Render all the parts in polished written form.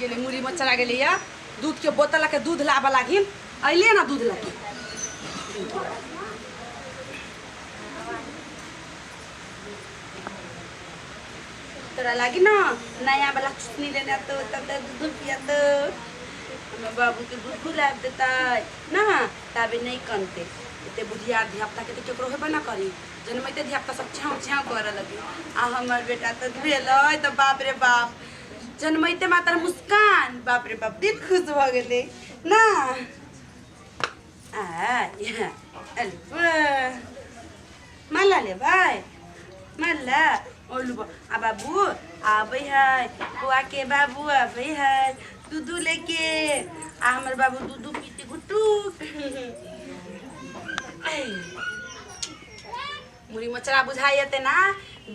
गेले मुरी मच्छरा गेले या दूध के बोतल के दूध लाबा लागिन अइले ना दूध लागी तोरा लागी ना नया वाला चुस्नी लेना तो तब दूध पिया तो हमें बाबू के दूध गुलाब देता ना तबे नहीं कनते इतने बुढ़िया धियापुता के तो केकरो हेबे ना करी जनमैते धियापुता सब छाँव छाँव करे लगी आ हमार बेटा तो भेल तो बाप रे बाप जनमैते मात्र मुस्कान बाप रे बाप दिल खुश भ गेले ना माला ले भाई माला ओलू आ बाबू आबे है बुआ के बाबू आबे है दूध लेके आ हमर बाबू दूध पीते गुट्टू मुरी मचरा बुझाइते ना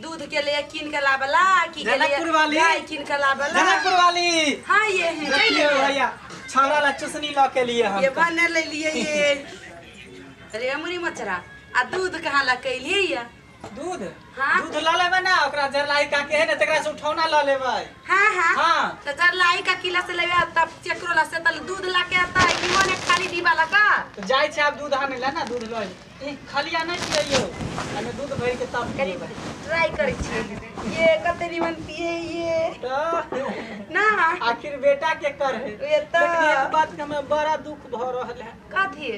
दूध के लिए किन के लाबला की के लिए गाय किन के लाबला जनकपुर वाली हां ये है देखिए भैया छौरा ला चुसनी ला के लिए हम ये बने ले लिए ये अरे मुरी मचरा आ दूध कहां ला के लिए या दूध हाँ? दूध ला लेबे ना ओकरा जरलाई का के है ना तकरा से उठौना ला लेबे हां हां हां तो जरलाई का किला से लेवे तब चेकरो ला से तल दूध ला के आता है कि ओने खाली डिबा लगा तो जाय छै आप दूध आने ला ना दूध लय ई खलिया नहीं पियो अने दूध भर के तब करीब ट्राई करे छी ये कते निमन पिए ये तो ना आखिर बेटा के कर है ये तो लेकिन एक बात के हमें बड़ा दुख भ रहल है कथी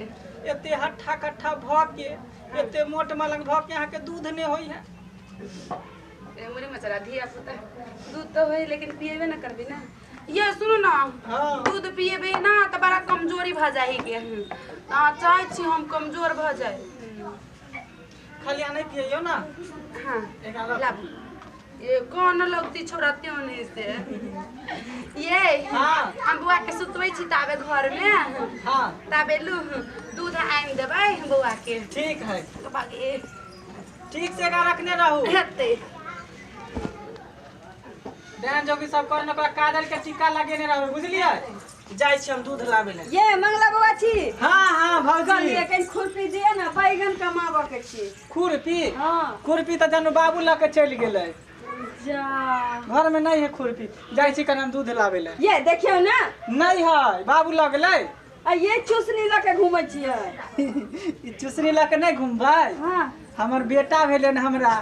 एते हट्ठा कट्ठा भ के एते मोट मलंग भ के यहाँ के दूध नहीं होई है ए मुरी मचरा धिया पुता दूध तो होई लेकिन पिएबे ना करबे ना ये सुनो ना हां दूध पिएबे ना तो बड़ा कमजोरी भ जाई के हां चाहे छी हम कमजोर भ जाए खलिया नहीं पियो ना हां एक लाभ ये कौन लगती छोड़ते होने से ये हां हम बुआ के सुतबै छी ताबे घर में हां ताबे लू दूध आइन देबै बुआ के ठीक है तो बाकी ठीक से का रखने रहू हेते ध्यान जोगी सब करने ओकरा कादर के टीका लगेने रहू बुझलिए जाय छी हम दूध लाबे ले ये मंगला बुआ छी हां हां भौजी कहलिए कहीं खुरपी दिए ना बैगन कमाबो के छी खुरपी हां खुरपी तो जानू बाबू ला के चल गेले जा घर में नहीं है खुरपी जाय छी कन दूध लाबे ले ये देखियो ना नहीं है बाबू ला गेले आ ये चुसनी लके घूमै छियै ई चुसनी ला के नहीं घूमबै हां हमर बेटा भेले न हमरा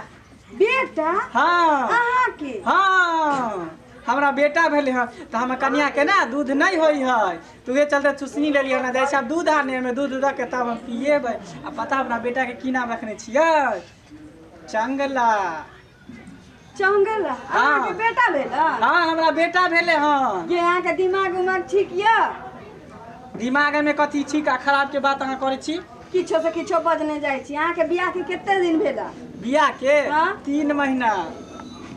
बेटा हां अहाँ के हां हमरा बेटा भेले ह त हम कन्या के ना दूध नहीं होई है तू ये चलते चुसनी ले लियो ना जाय छी दूध आने में दूध द के तब हम पिएबै आ पता हमरा बेटा के की नाम रखने छियै चंगला चंगला अहाँ के बेटा भेला हां हमरा बेटा भेले हां ये अहाँ के दिमाग उमाग ठीक या दिमाग में कथी ठीक आ खराब के बात अहाँ करे छी किछो से किछो बजने जाय छी अहाँ के बियाह के कते दिन भेला बियाह के हाँ? 3 महीना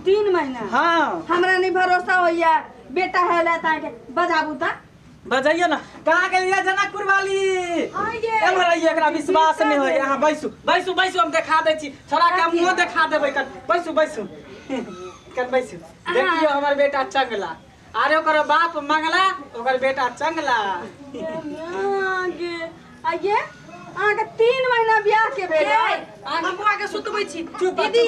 3 महीना हां हमरा नहीं भरोसा होइया बेटा हैला त अहाँ के बजाबू त बजाइए ना कहाँ के लिए जनकपुर वाली आइए हमरा ये एकरा विश्वास नहीं होय यहाँ बैसू बैसू बैसू हम दिखा दै छी थोड़ा के मुंह दिखा देबै कन बैसू बैसू कन बैसू देखियो हमर बेटा चंगला अरे ओकर बाप मंगला ओकर बेटा चंगला आगे आइए अहाँ के 3 महीना बियाह के भेला हम बुआ के सुतबै छी चुप दीदी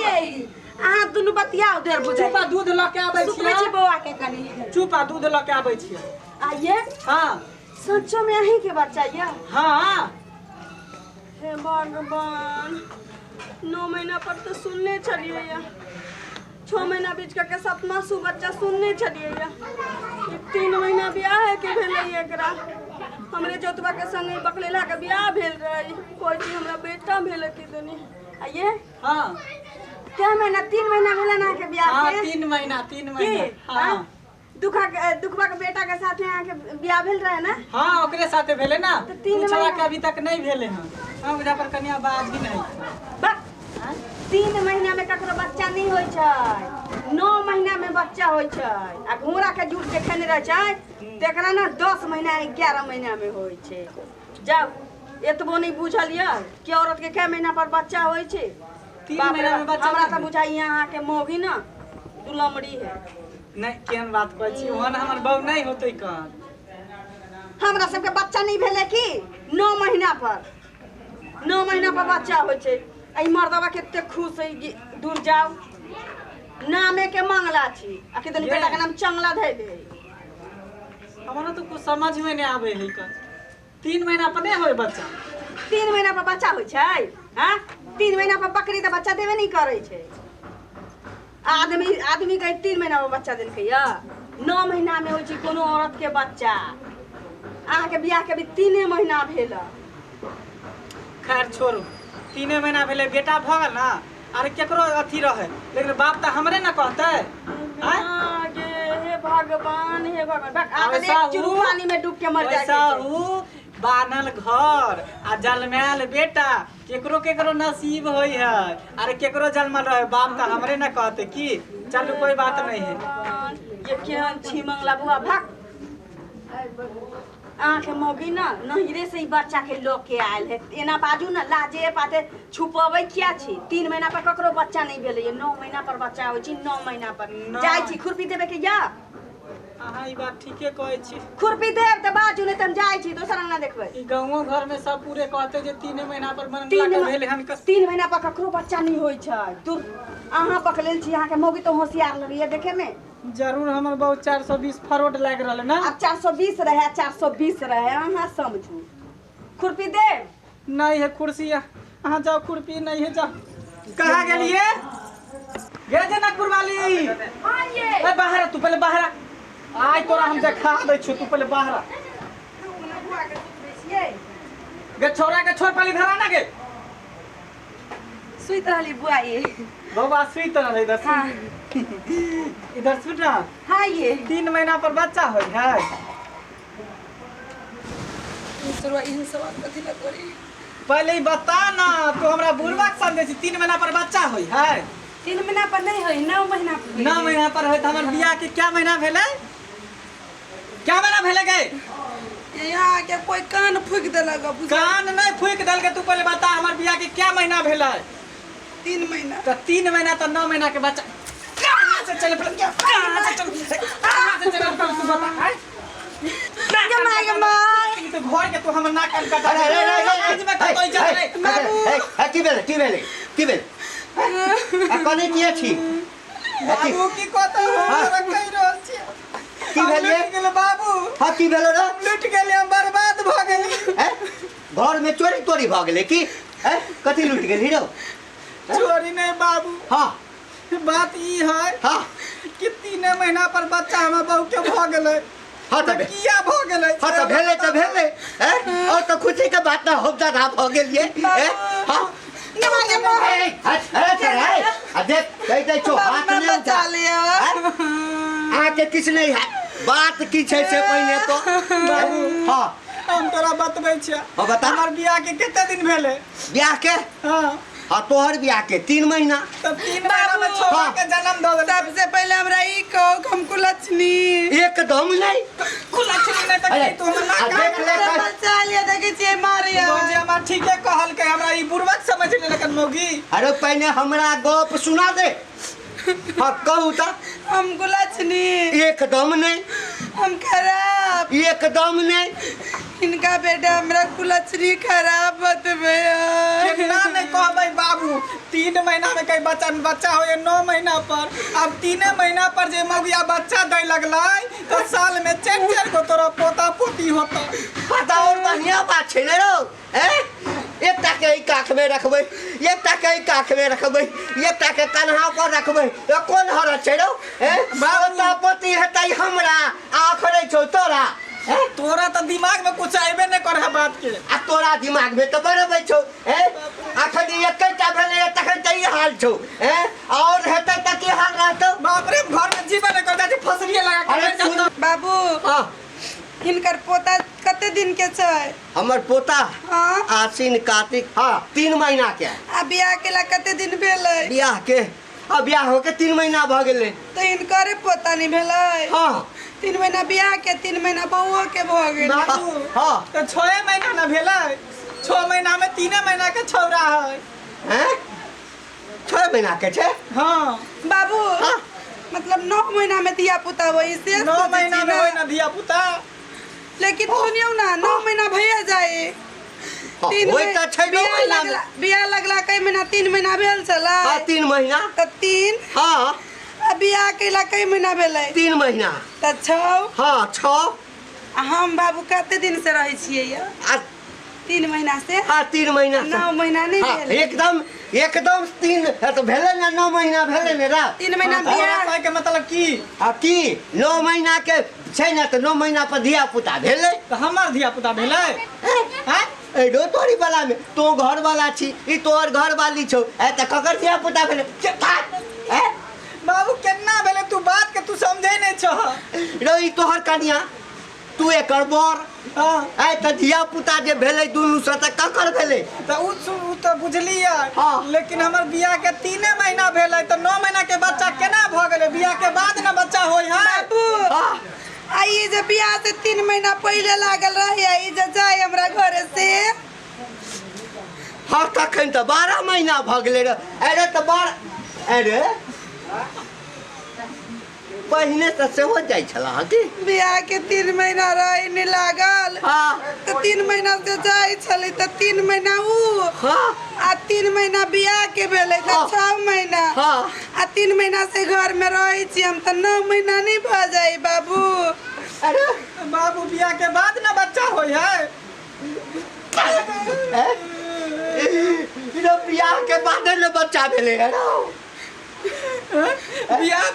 अहाँ दुनु बतियाओ देर बुझाई चुपा दूध ल के आबै सुतबै छी छी बुआ के कनी चुपा दूध ल के आबै छी आइए हां सच्चो में अहीं के बच्चा या हां हे भगवान 9 महीना पर तो सुनने छलिए या 6 महीना बीच के सपना सु बच्चा सुनने छलिए या 3 महीना बियाह के भेलै एकरा हमरे जोतबा के संगे बकलेला के बियाह भेल रही कोई चीज हमरा बेटा भेल के देनी आइए हां क्या महीना 3 महीना भेला ना के बियाह हां के 3 महीना 3 महीना हां दुखबा के बेटा के साथ में अहाँ के बियाह भेल रहे ना हां ओकरे साथे भेले ना तो 3 छड़ा महीना के अभी तक नहीं भेले हैं हम उधर पर कन्या बाज भी नहीं बस 3 महीना में ककरो बच्चा नहीं होय छै 9 महीना में बच्चा होय छै आ घोड़ा के जुट के खेने रह छै तेकरा ना 10 महीना 11 महीना में होय छै जब एतबो नहीं बुझलिए कि औरत के कै महीना पर बच्चा होय छै 3 महीना में बच्चा हमरा त बुझाई यहाँ के मोगी ना दुलमड़ी है नहीं केहन बात कहै छी ओहन हमर बहू नहीं होतै कहां हमरा सबके बच्चा नहीं भेले कि 9 महीना पर बच्चा होय छै आई मर्दवा केते खुश है दूर जाओ नामे के मंगला छी आ के बेटा के नाम चंगला धै दे हमारा तो कुछ समझ में नहीं आवे है कर 3 महीना पर नहीं होए बच्चा 3 महीना पर बच्चा होइ छै हां 3 महीना पर बकरी त बच्चा देबे नहीं करै छै आदमी के 3 महीना पर बच्चा देलकै या 9 महीना में होइ छै कोनो औरत के बच्चा अहाँ के बियाह के भी 3 महीना भेल खैर छोड़ू 3 महीना भेले बेटा भ गेल ना अरे केकरो अथी रहे लेकिन बाप त हमरे ना कहते आगे हे भगवान आगे वैसा एक चुरू पानी में डूब के मर जाए वैसा बानल घर आ जलमैल बेटा केकरो केकरो नसीब होई है अरे केकरो जन्मल रहे बाप त हमरे ना कहते की चलो कोई बात नहीं है ये केहन छी मंगला बुआ भाग आँखें मोगी ना नहिरे से ही बच्चा के लोग के आयल है एना बाजू ना लाजे पाते छुपबै क्या छी 3 महीना पर ककरो बच्चा नहीं भेले 9 महीना पर बच्चा होइ छी 9 महीना पर जाय छी खुरपी देबे के या अहाँ ई बात ठीके कहै छी खुरपी देब त बाजू नहीं त हम जाय छी दोसर अंगना देखबै ई गांवो घर में सब पूरे कहते जे 3 महीना पर मनला के भेल हन 3 महीना पर ककरो बच्चा नहीं होइ छै तू अहाँ पकड़ल छी अहाँ के मोगी तो होशियार लगिए देखे में जरूर हमर बहुत 420 फरोड लाग रहल ना अब 420 रहे 420 रहे अहाँ समझू खुरपी दे नहीं है कुर्सी अहाँ जाओ खुरपी नहीं है जाओ कहाँ गेलिए गे जनकपुर वाली हां ये ए बाहर तू पहले बाहर आइ तोरा हम देखा दै छु तू पहले बाहर गे छोरा के छोड़ पहले धरा ना गे सुइत रहली बुआ ये बाबा सुइत रह इधर हाँ। इधर सुन ना हाँ ये 3 महीना पर बच्चा होय है पहले ही बता ना तू हमरा बुढ़वा समझे छी 3 महीना पर बच्चा होय है 3 महीना पर नहीं होई 9 महीना पर 9 महीना पर होय त हमर बियाह के क्या महीना भेले क्या महीना भेले गे यहाँ के कोई कान फूक देलक कान नहीं फूक देल के तू पहले बता हमर बियाह के क्या महीना भेले 3 महीना तो 3 महीना तो 9 महीना के बच्चा कहाँ से चले पड़े कहाँ से चले पड़े तू बता तो घर के तू हमर नाक काट आज में कोई जा रे बाबू की भेले आ कने किए छी बाबू की कहता हमरा कहि रहल छी की भेले गेल बाबू हां की भेले रे लूट गेली हम बर्बाद भ गेली हैं घर में चोरी तोरी भ गेले की हैं कथि लूट गेली रो चोरी नहीं बाबू हां बात ई है हां कि 3 महीना पर बच्चा हमर बहू के भ गेलै हां त किया भ गेलै हां त भेले हैं और तो खुशी के बात ना हो जा भ गेलिए हैं हां देख कह दे छो हाथ में उठा लिया आके किछ नहीं है बात की छै से पहले तो हां हम तोरा बतबै छियै हां बता हमर बियाह के कते दिन भेले ब्याह के हां हां तोहर ब्याह के 3 महीना तब 3 महीना में छोरा के जन्म दो सबसे पहले हमरा ई कहो हमको लक्ष्मी एकदम नहीं कुलछनी नहीं तक तू हमर नाक देख ले बच्चा लिया देखे छिए मारिया जे हमरा ठीके कहल के हमरा ई बुर्बक समझ ले लेकिन मौगी अरे पहले हमरा गप सुना दे हां कहू त हमको लक्ष्मी एकदम नहीं हम खराब एकदम नहीं इनका बेटा हमरा कुलछनी खराब बतबे कितना नहीं कहबै बाबू 3 महीना में कई बच्चा हो 9 महीना पर अब 3 महीना पर जे मौगिया बच्चा दे लगलै तो साल में 4 को तोरा पोता पोती होता पता और बढ़िया बात छै ने रो हैं एकटा के ई काख में रखबै एकटा के ई काख में रखबै एकटा के कन्हा पर रखबै तो कोन हर छै रो हैं पोता पोती हेतै हमरा आखरे छौ तोरा तोरा तो दिमाग में कुछ आइबे नहीं करे बात के आ तोरा दिमाग में तो बरबै छौ हैं अखन एकटा भेलै तखन त ई हाल छौ हैं और हेतै त की हाल रहतौ बाप रे घर में जीवन नहीं करता फसलिए लगा के बाबू हां हिनकर पोता कते दिन के छै हमर पोता हां आसिन कार्तिक हां 3 महीना के आ बियाह केला कते दिन भेलै बियाह के अब बियाह हो के 3 महीना भ गेलै तो हिनकर पोता नहीं भेलै हां 3 महीना बियाह के 3 महीना बउओ के भ गेल बाबू हां तो 6 महीना ना भेलै 6 महीना में 3 महीना के छौरा है हैं 6 महीना के छै हां बाबू हां मतलब 9 महीना में दिया पुता वही से 9 महीना में होय ना दिया पुता लेकिन सुनियो ना 9 महीना भैया जाए होय त छै 9 महीना में बियाह लगला कई महीना 3 महीना भेल छला हां 3 महीना त 3 हां आ बियाह केला कई महीना भेलै 3 महीना त 6 हां 6 हम बाबू कते दिन से रहे छिए या 3 महीना से। हाँ 3 महीना 9 महीना नहीं हाँ, भेल। एकदम 3 तो भेले ना 9 महीना भेले ने रा 3 महीना बियाह कहे के मतलब की की 9 महीना के छै ना तो 9 महीना पर धिया पुता भेले तो हमर धिया पुता भेलै हैं एडो तोरी वाला में तो घर वाला छी ई तोर घर वाली छौ ए त ककर धिया पुता भेले हैं बाबू केना भेलै तू बात के तू समझे नहीं छ रो ई तोहर कनिया तू एकर बर हां ए त धिया पुता जे भेले दुनु से त ककर भेले तो उ तो बुझलिए हाँ। लेकिन हमर बियाह के 3 महीना भेलै तो 9 महीना के बच्चा केना भ गेलै बियाह के बाद ना बच्चा होय है बाबू हां आई जे बियाह से 3 महीना पहले लागल रहे आई जे जाए हमरा घरे से हाँ तखन त 12 महीना भ गेले रे अरे त 12 अरे पहिने त सेहो जाइ छला कि बियाह के 3 महीना रहे नहीं लागल हाँ तो 3 महीना से जाए छले तो 3 महीना उ हाँ आ 3 महीना बियाह के भेले तो हाँ। 6 महीना हाँ आ 3 महीना से घर में रहे छी हम तो 9 महीना नहीं भ जाई बाबू। अरे बाबू बियाह के बाद ना बच्चा होय है इधर बियाह के बाद न बच्चा भेले है ना बियाह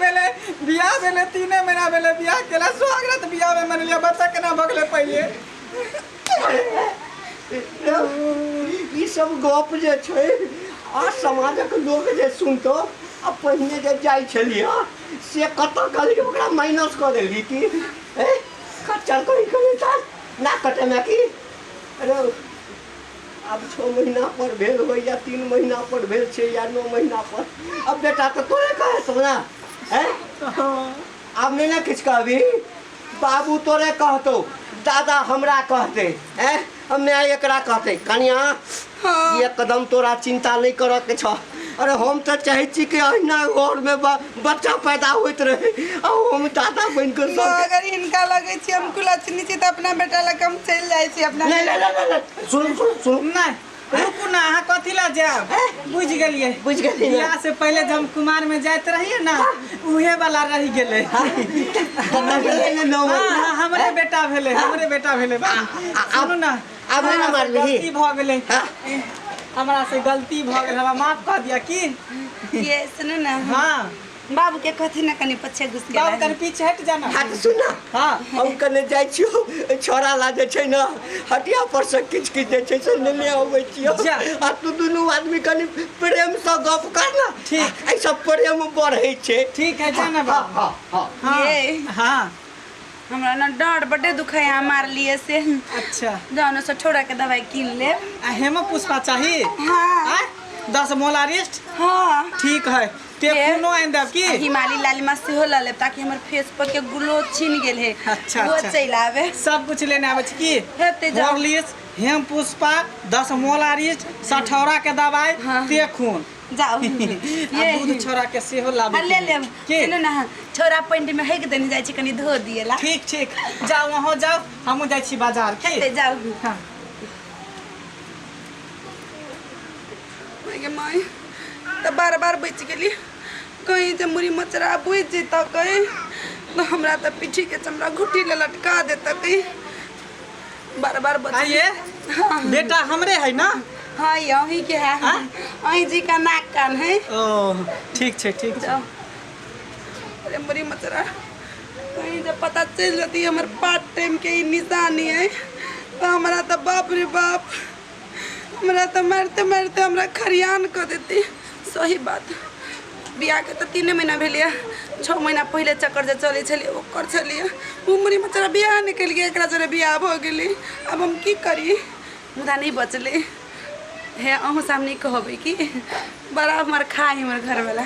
भेले 3 महीना भेले बियाह केला स्वागत बियाह में मन लिया बच्चा केना भगले पहिले ई सब गप जे छै आ समाजक लोग जे सुनतो आ पहिने जे जाइ छलिए से कत गली ओकरा माइनस कर देली कि ए खर्चा करी ना कटे में कि अरे अब 6 महीना पर भेल हो या 3 महीना पर भेल छै या 9 महीना पर अब बेटा तो तोरे कहे तो ना हैं अब मैंने किछ कहबी बाबू तोरे कहतो दादा हमरा कहते हैं हमें एकरा कहते कनिया हाँ। एकदम तोरा चिंता नहीं कर के छ अरे हम तो चाहे छी कि अहिना घर में बच्चा पैदा होत रहे आ हम दादा बन के सब अगर इनका लगे छी हम कुलच नीचे तो अपना बेटा लग हम चल जाए छी अपना नहीं सुन नहीं रुकू ना अहाँ कथी ला जाब बुझ गेलिए बियाह से पहले जब हम कुमार में जाते रहिए ना उहे वाला रह गेले हमरे बेटा भेले सुनू ना अब ना मार गलती भ गेले हमरा से गलती भ गेल हमरा माफ कर दिया की ये सुनो ना हां बाबू के कथी ना कनी पीछे घुस के बाबू कनी पीछे हट जाना हाथ सुना हां हम कने जाइ छियो छोरा ला जे छै ना हटिया पर से किछ जे छै से ले आबै छियो जा। आ तू दुनू आदमी कनी प्रेम से गप करना ठीक। ऐ सब प्रेम बढ़ै छै ठीक है जाना हां बाबू हां हां ये। हां हमरा ना डांट बड़े दुखाया मार लिए से अच्छा जानो से छोड़ा के दवाई किन ले। आ हेमो पुष्पा चाहिए हाँ 10 मोला रिस्ट हाँ ठीक है ते ये। कोनो आइन देब की हिमालय लालिमा से हो ले ताकि हमर फेस पर के ग्लो छिन गेल है अच्छा, वो अच्छा। चल आवे सब कुछ लेने आवे छी की हेते जाओ। हॉर्लिक्स हेम पुष्पा 10 मोला रिस्ट सठौरा के दवाई हाँ। ते खून जाओ ये दूध छोरा के सेहो लाबे ले ले के सुनो ना छोरा पेंट में हेक देनी जाय छी कनी धो दिएला ठीक ठीक जाओ वहां जाओ हमहु जाय छी बाजार की हेते जाओ। हां माय गे माय त बार बच गेली कहीं जे मुरी मचरा बुझ जेता कहीं तो हमरा त पीठी के चमड़ा घुटी ले लटका देता कहीं बार बच आइए बेटा हमरे है ना हाँ यही के है हाँ? अही जी का नाक कान है ओ ठीक छे जाओ। अरे मुरी मचरा कहीं जब पता चल जाती है हमारे पार्ट टाइम के ही निशानी है तो हमारा तो बाप रे बाप हमारा तो मारते मारते हमारा खरियान कर देती। सही बात बियाह के तो 3 महीना भेलिए 6 महीना पहले चक्कर जे चले छलिए ओकर छलिए उमरी में तोरा बियाह निकल गया एकरा जरे बियाह हो गेली अब हम की करी मुदा नहीं बचले हे अहूँ सामने कहबे कि बड़ा हमार खाई हमार घर वाला